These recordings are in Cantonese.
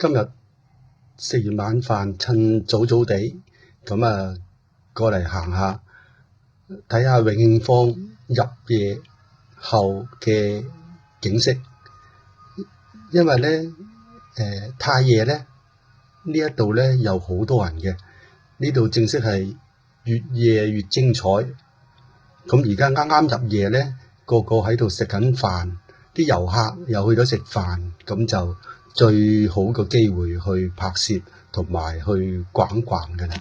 今日食完晚飯，趁早早地咁過嚟行下，睇下永慶坊入夜後嘅景色。因為咧太夜咧，呢一度咧有好多人嘅，呢度正式係越夜越精彩。咁而家啱啱入夜咧，個個喺度食緊飯，啲遊客又去咗食飯，咁就最好個機會去拍攝同埋去逛逛嘅啦。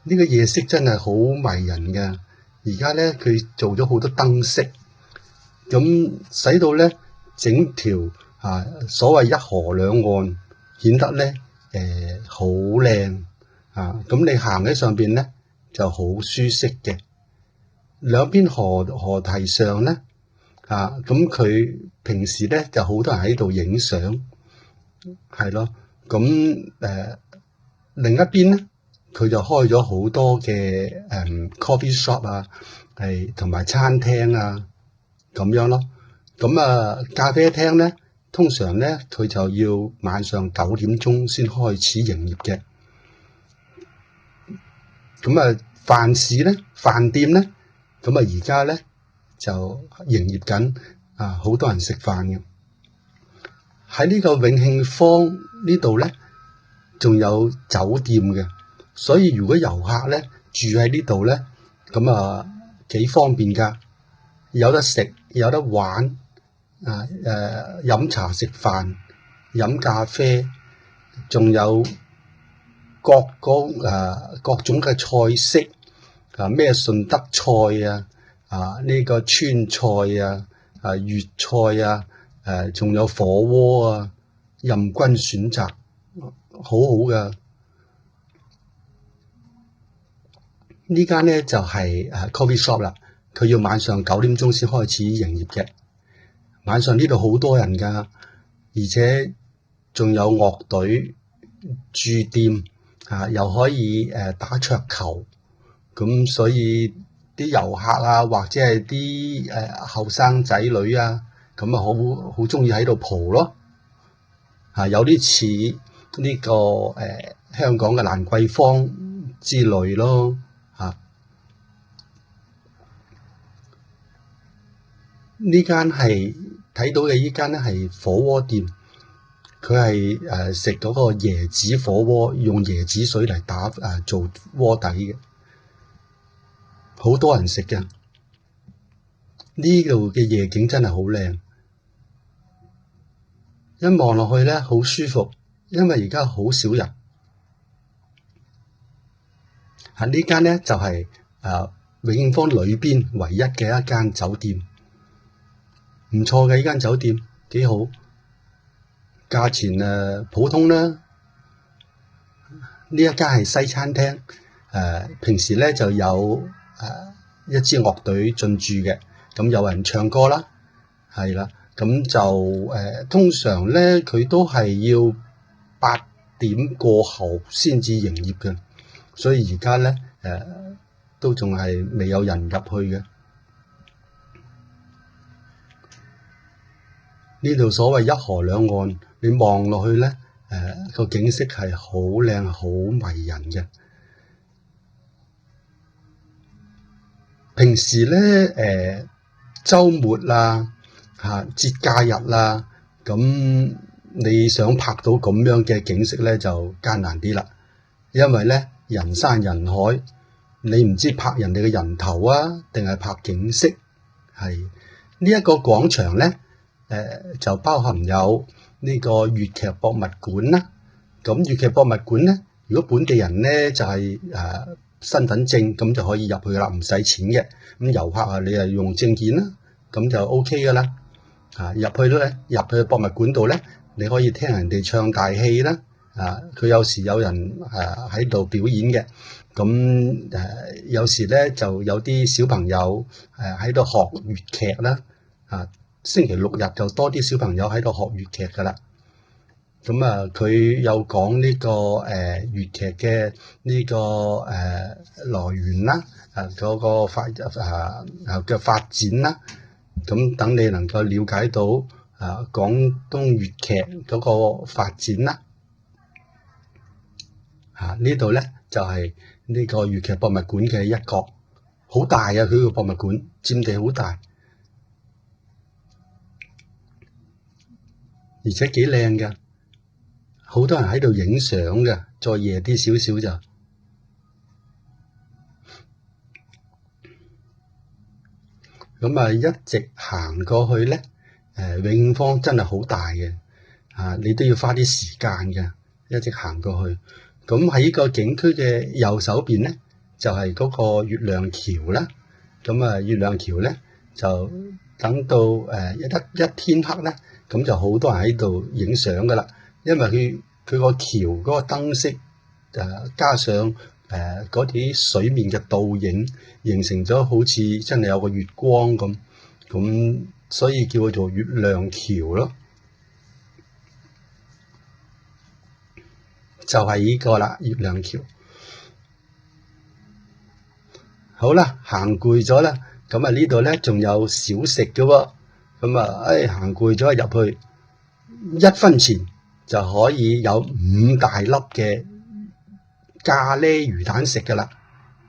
呢個夜色真係好迷人嘅。而家咧佢做咗好多燈飾，咁使到咧整條所謂一河兩岸顯得咧好靚啊！咁你行喺上邊咧就好舒適嘅。兩邊河堤上咧咁佢平時咧就好多人喺度影相，係咯。咁另一邊咧佢就開咗好多嘅coffee shop 啊，係同埋餐廳啊咁樣咯。咁咖啡廳咧通常咧佢就要晚上9點鐘先開始營業嘅。咁飯市咧飯店咧而家咧就營業緊，好多人食飯嘅。喺呢個永慶坊呢度咧仲有酒店嘅，所以如果遊客咧住喺呢度咧，咁幾方便㗎，有得食有得玩，飲茶食飯飲咖啡，仲有各種嘅菜式。咩順德菜呢個川菜粵菜仲有火鍋任君選擇，好好噶。呢間咧就係coffee shop 啦，佢要晚上9點鐘先開始營業嘅。晚上呢度好多人噶，而且仲有樂隊駐店又可以打桌球。咁所以啲遊客或者係啲後生仔女咁好中意喺度蒲咯。有啲似呢個香港嘅蘭桂坊之類咯。呢間係睇到嘅，呢間咧係火鍋店，佢係食嗰個椰子火鍋，用椰子水嚟做鍋底嘅。好多人食嘅，呢度嘅夜景真係好靚，一望落去咧好舒服，因為而家好少人。呢間咧就係永慶坊裏邊唯一嘅一間酒店，唔錯嘅，呢間酒店幾好，價錢普通啦。呢一間係西餐廳，平時咧就有一支樂隊進駐嘅，咁有人唱歌啦，係啦，咁就通常咧佢都係要8點過後先至營業嘅，所以而家咧都仲係未有人入去嘅。呢度所謂一河兩岸，你望落去咧個景色係好靚好迷人嘅。平時咧週末節假日咁你想拍到咁樣嘅景色咧就艱難啲啦，因為咧人山人海，你唔知拍人哋嘅人頭定係拍景色。係呢一個廣場咧就包含有呢個粵劇博物館啦。咁粵劇博物館咧，如果本地人咧就係身份證咁就可以入去啦，唔使錢嘅。咁遊客你係用證件啦，咁就 OK 噶啦。入去博物館度咧，你可以聽人哋唱大戲啦。佢有時有人喺度表演嘅。咁有時咧就有啲小朋友喺度學粵劇啦。星期六日就多啲小朋友喺度學粵劇噶啦。咁佢有講呢個粵劇嘅呢個來源啦，嗰個嘅發展啦，咁等你能夠了解到廣東粵劇嗰個發展啦。呢度咧就係呢個粵劇博物館嘅一角，好大啊！佢個博物館佔地好大，而且幾靚嘅，好多人喺度影相嘅。再夜啲少少就咁啊，一直行過去咧，永慶坊真係好大嘅，你都要花啲時間嘅，一直行過去。咁喺呢個景區嘅右手邊咧，就係嗰個月亮橋啦。咁啊，月亮橋咧就等到一天黑咧，咁就好多人喺度影相噶啦。因為佢個橋嗰個燈飾加上嗰啲水面嘅倒影，形成咗好似真係有個月光咁，所以叫做月亮橋咯。就係呢個啦，月亮橋。好啦，行攰咗啦，咁啊呢度咧仲有小食嘅喎，咁啊行攰咗入去，1分錢就可以有5大粒嘅咖喱魚蛋食㗎啦。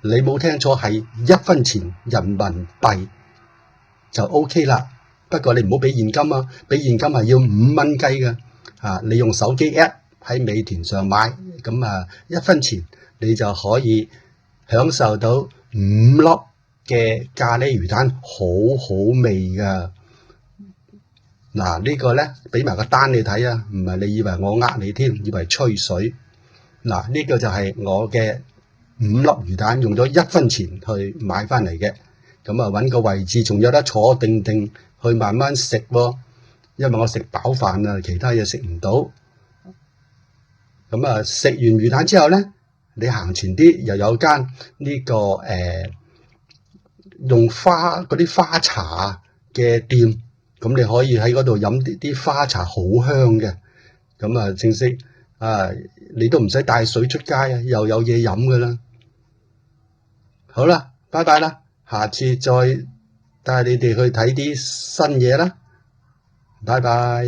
你冇聽錯，係1分錢人民幣就 OK 啦。不過你唔好俾現金啊，俾現金係要5蚊雞嘅。你用手機 app 喺美團上買，咁1分錢你就可以享受到5粒嘅咖喱魚蛋，好好味噶。呢個咧俾埋個單你睇啊，唔係你以為我呃你添，以為吹水。呢個就係我嘅5粒魚蛋，用咗1分錢去買翻嚟嘅。咁揾個位置，仲有得坐定定去慢慢食喎。因為我食飽飯啊，其他嘢食唔到。咁食完魚蛋之後咧，你行前啲又有間呢個用嗰啲花茶嘅店，咁你可以喺嗰度飲啲花茶，好香嘅。咁正式你都唔使帶水出街啊，又有嘢飲噶啦。好啦，拜拜啦，下次再帶你哋去睇啲新嘢啦，拜拜。